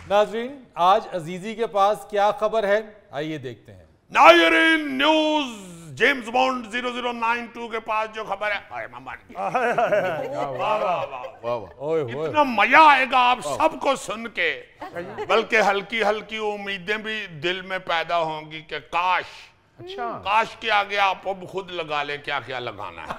नाजरीन, आज अजीजी के पास क्या खबर है, आइए देखते हैं। नाजरीन, न्यूज जेम्स बॉन्ड 0092 के पास जो खबर है, इतना मजा आएगा आप सबको सुन के, बल्कि हल्की हल्की उम्मीदें भी दिल में पैदा होंगी कि काश के आगे आप अब खुद लगा ले क्या क्या लगाना है।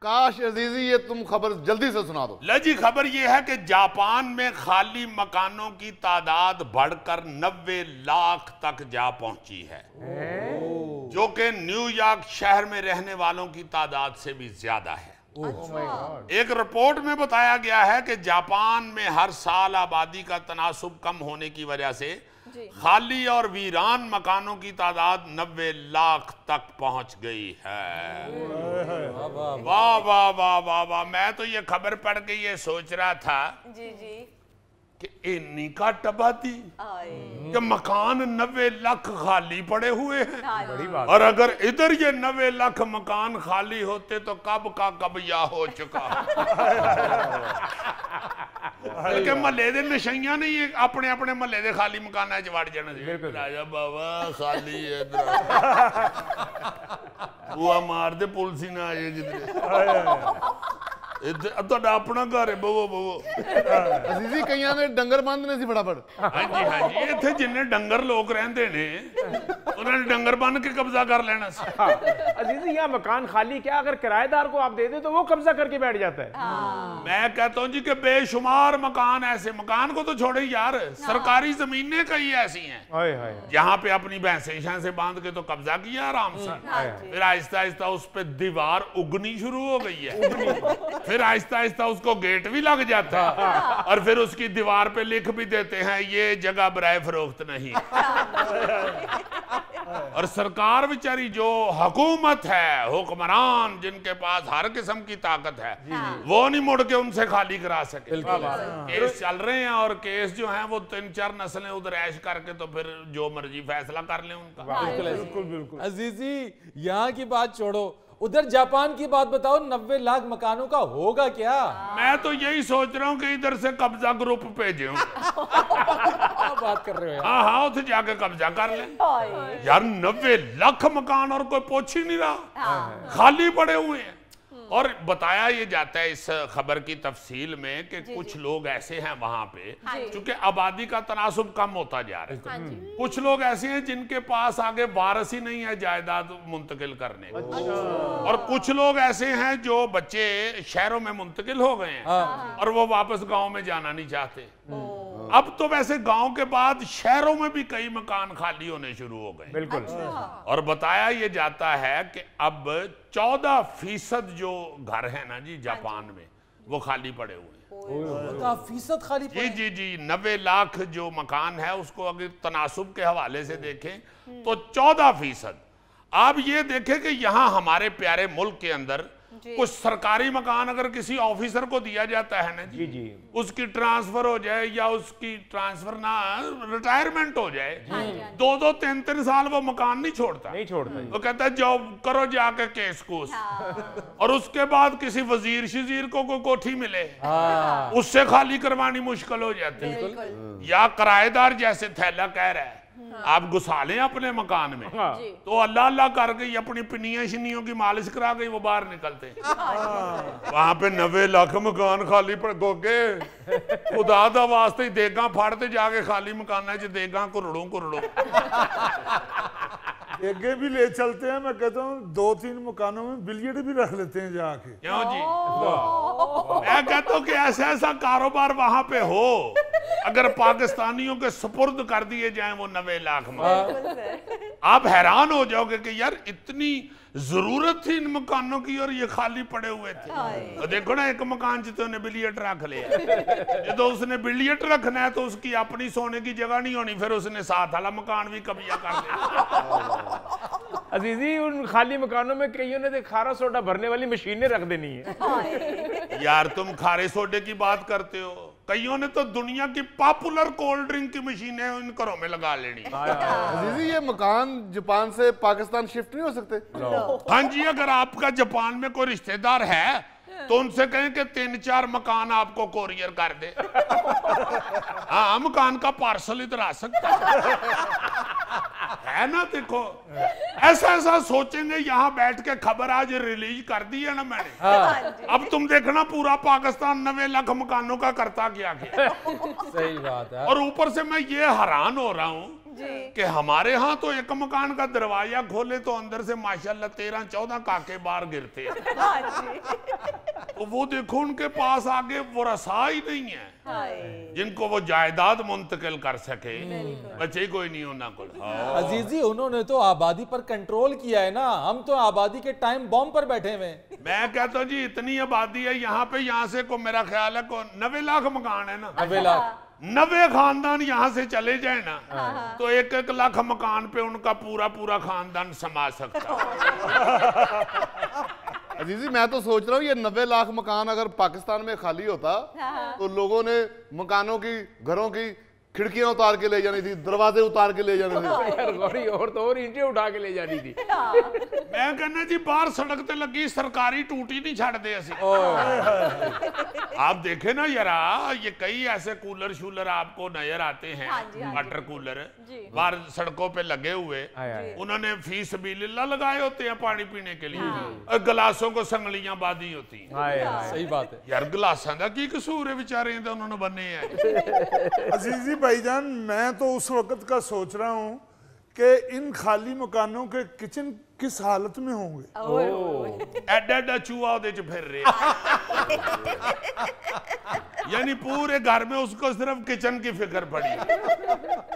काश अजीजी, ये तुम खबर जल्दी से सुना दो। ले जी, खबर ये है कि जापान में खाली मकानों की तादाद बढ़कर 90 लाख तक जा पहुंची है, जो कि न्यूयॉर्क शहर में रहने वालों की तादाद से भी ज्यादा है। एक रिपोर्ट में बताया गया है कि जापान में हर साल आबादी का तनासुब कम होने की वजह से खाली और वीरान मकानों की तादाद 90 लाख तक पहुंच गई है। वाह वाह वाह वाह वाह। मैं तो ये खबर पढ़ के ये सोच रहा था कि इन्हीं का टबाती कि मकान 90 लाख खाली पड़े हुए हैं। बड़ी बात। और अगर इधर ये 90 लाख मकान खाली होते तो कब का कब या हो चुका। बल्कि महल्ले दे नशइयां नहीं है, अपने अपने महल्ले दे खाली मकाना च वड़ जाना सी। राजा बाबा खाली है, बुआ मार दे पुलिस ही ना आए जिधर अपना घर है। बवो बवो अजीजी, कईयां ने डंगर बंद ने सी फटाफट। हाँ जी हाँ जी, इत्थे जिन्ने डंगर लोग रहंदे ने उन्होंने डंगर बन के कब्जा कर लेना सी। अजीजी, यहाँ मकान खाली क्या, अगर किराएदार को आप दे दे तो वो कब्जा करके बैठ जाता है। मैं कहता हूँ जी कि बेशुमार मकान ऐसे, मकान को तो छोड़े यार, सरकारी जमीनें कई ऐसी हैं जहाँ पे अपनी भैंसें शैंसे बांध के तो कब्जा किया आराम से, फिर आहिस्ता आहिस्ता उस पर दीवार उगनी शुरू हो गई है, फिर आहिस्ता आहिस्ता उसको गेट भी लग जाता है, और फिर उसकी दीवार पे लिख भी देते हैं ये जगह बराए फरोख्त नहीं। और सरकार बेचारी, जो हुकूमत है, हुक्मरान जिनके पास हर किस्म की ताकत है, वो नहीं मुड़ के उनसे खाली करा सके। केस चल रहे हैं और केस जो हैं वो 3-4 नस्लें उधर ऐश करके तो फिर जो मर्जी फैसला कर ले उनका। बिल्कुल बिल्कुल। अजीजी, यहाँ की बात छोड़ो, उधर जापान की बात बताओ, 90 लाख मकानों का होगा क्या? मैं तो यही सोच रहा हूँ कि इधर से कब्जा ग्रुप भेजे। बात कर रहे हो? हाँ हाँ, उधर जाके कब्जा कर ले यार। 90 लाख मकान और कोई पूछ ही नहीं रहा, खाली पड़े हुए हैं। और बताया ये जाता है इस खबर की तफसील में कि कुछ लोग ऐसे हैं वहां पे, क्योंकि आबादी का तनासुब कम होता जा रहा है, कुछ लोग ऐसे हैं जिनके पास आगे वारिस ही नहीं है जायदाद मुंतकिल करने। और कुछ लोग ऐसे हैं जो बच्चे शहरों में मुंतकिल हो गए हैं और वो वापस गांव में जाना नहीं चाहते। अब तो वैसे गांव के बाद शहरों में भी कई मकान खाली होने शुरू हो गए। बिल्कुल। और बताया ये जाता है कि अब 14% जो घर है ना जी जापान में, वो खाली पड़े हुए हैं। 14% खाली पड़े? जी जी जी, 90 लाख जो मकान है उसको अगर तनासुब के हवाले से देखें तो 14%। आप ये देखें कि यहाँ हमारे प्यारे मुल्क के अंदर कुछ सरकारी मकान अगर किसी ऑफिसर को दिया जाता है ना जी, उसकी ट्रांसफर हो जाए या उसकी ट्रांसफर ना रिटायरमेंट हो जाए, 2-2, 3-3 साल वो मकान नहीं छोड़ता। वो कहता है जॉब करो जाके केस कूस। और उसके बाद किसी वजीर शजीर को कोई कोठी मिले, उससे खाली करवानी मुश्किल हो जाती है। या किराएदार जैसे थैला कह रहा है, आप घुसा लें अपने मकान में तो अल्लाह अल्लाह करके अपनी पिनियां शिनियों की मालिश करा के वो बाहर निकलते। वहां पे 90 लाख मकान खाली पड़ गोगे, खुदा दा वास्ते देगा फाड़ते जाके खाली मकान च देगा कुरड़ों कुरड़ों आगे भी ले चलते हैं। मैं कहता हूँ 2-3 मकानों में बिलियर्ड भी रख लेते हैं जाके। क्यों जी? मैं कहता हूँ कि ऐसा ऐसा कारोबार वहां पे हो, अगर पाकिस्तानियों के सुपुर्द कर दिए जाएं वो 90 लाख मकान, आप हैरान हो जाओगे कि यार इतनी जरूरत थी इन मकानों की और ये खाली पड़े हुए थे। तो देखो ना, एक मकान च तो उन्हें बिलियर्ड रख लिया। तो उसने बिलियर्ड रखना है तो उसकी अपनी सोने की जगह नहीं होनी, फिर उसने साथ वाला मकान भी कब्जा कर लिया। अजीजी, उन खाली मकानों में कईयों ने खारा सोडा भरने वाली मशीनें रख देनी है। यार तुम खारे सोडे की बात करते हो, कईयों ने तो दुनिया की पॉपुलर कोल्ड ड्रिंक की मशीनें इन घरों में लगा लेनी। अजीजी, ये मकान जापान से पाकिस्तान शिफ्ट नहीं हो सकते? हाँ जी, अगर आपका जापान में कोई रिश्तेदार है तो उनसे कहें कि 3-4 मकान आपको कोरियर कर दे। हाँ, मकान का पार्सल इधर आ सकता है ना। देखो ऐसा ऐसा सोचेंगे, यहाँ बैठ के खबर आज रिलीज कर दी है ना मैंने। अब तुम देखना पूरा पाकिस्तान 90 लाख मकानों का करता क्या किया। सही बात है। और ऊपर से मैं ये हैरान हो रहा हूँ कि हमारे यहाँ तो एक मकान का दरवाजा खोले तो अंदर से माशाल्लाह 13-14 काके बाहर गिरते हैं। तो वो देखो उनके पास आगे वो रसा ही नहीं है जिनको वो जायदाद मुंतकिल कर सके। बच्चे ही कोई नहीं होना कुछ। अजीजी, उन्होंने तो आबादी पर कंट्रोल किया है ना, हम तो आबादी के टाइम बॉम्ब पर बैठे हुए हैं। मैं कहता हूँ जी इतनी आबादी है यहाँ पे, यहाँ से को मेरा ख्याल है को 90 लाख मकान है ना। 90 लाख 90 खानदान यहाँ से चले जाए ना तो 1-1 लाख मकान पे उनका पूरा पूरा खानदान समा सकता है। अजीजी, मैं तो सोच रहा हूँ ये 90 लाख मकान अगर पाकिस्तान में खाली होता तो लोगों ने मकानों की, घरों की खिड़कियां उतार के ले जानी थी, दरवाजे उतार के ले जाने थे और ईंटें उठा के ले जानी थी। मैं कहना जी बाहर सड़क ते लगी सरकारी टूटी नहीं छड़ दे असी। आप देखे ना यारा, ये कई ऐसे कूलर शूलर आपको नजर आते हैं, वाटर कूलर बाहर सड़कों पे लगे हुए, उन्होंने फी सबीलिल्लाह लगाए होते हैं पानी पीने के लिए, और गिलासों को संगलियां बांधी होती हैं। सही बात है यार, गिलासां दा की कसूर है बेचारे दा, उन्होंने बने हैं। अजीजी भाईजान, मैं तो उस वक्त का सोच रहा हूँ कि इन खाली मकानों के किचन किस हालत में होंगे। एडा एडा चूहा उहदे च फिर रहे, यानी पूरे घर में उसको सिर्फ किचन की फिक्र पड़ी।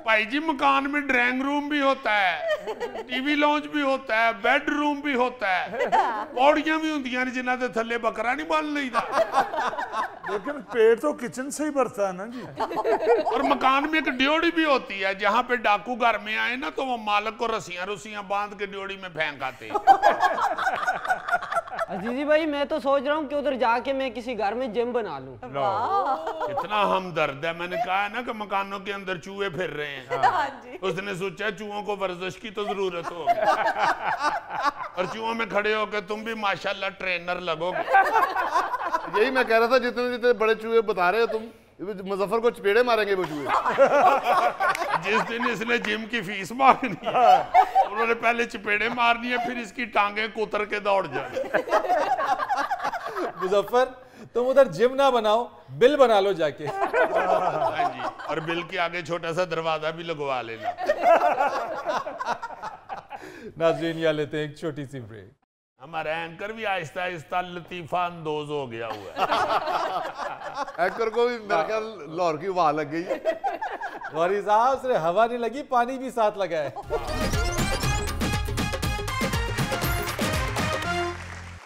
भाई जी मकान में ड्राइंग रूम भी होता है, टीवी लॉन्च भी होता है, बेडरूम भी होता है, पौड़ियां भी होंदियां ने जिन्हां दे थल्ले बकरा नहीं बन लईदा। लेकिन पेट तो किचन से ही भरता है ना जी। और मकान में एक ड्योड़ी भी होती है, जहां पे डाकू घर में आए ना तो वो मालिक को रस्सियां रुस्सियां बांध के ड्योड़ी में फेंक आते। अजीजी भाई, मैं तो सोच रहा हूँ कि उधर जाके मैं किसी घर में जिम बना लूं। इतना हमदर्द है। मैंने कहा है ना कि मकानों के अंदर चूहे फिर रहे हैं। उसने सोचा चूहों को वर्जिश की तो जरूरत होगी, और चूहों में खड़े होकर तुम भी माशाल्लाह ट्रेनर लगोगे। यही मैं कह रहा था, जितने जितने बड़े चूहे बता रहे हो तुम, मुजफ्फर को चपेड़े मारेंगे वो चूहे। जिस दिन इसने जिम की फीस मांगनी है उन्होंने पहले चपेड़े मारनी है, फिर इसकी टांगे कुतर के दौड़ जाए। मुजफ्फर, तुम उधर जिम ना बनाओ, बिल बना लो जाके। हाँ जी, और बिल के आगे छोटा सा दरवाजा भी लगवा लेना। नाज़रीन, यहाँ लेते हैं एक छोटी सी ब्रेक। हमारा एंकर भी आहिस्ता आहिस्ता लतीफा अंदोज हो गया हुआ है। एंकर को भी मेरे ख्याल लाहौर की हवा लग गई। गौरी साहब, सिर्फ हवा नहीं लगी, पानी भी साथ लगा है।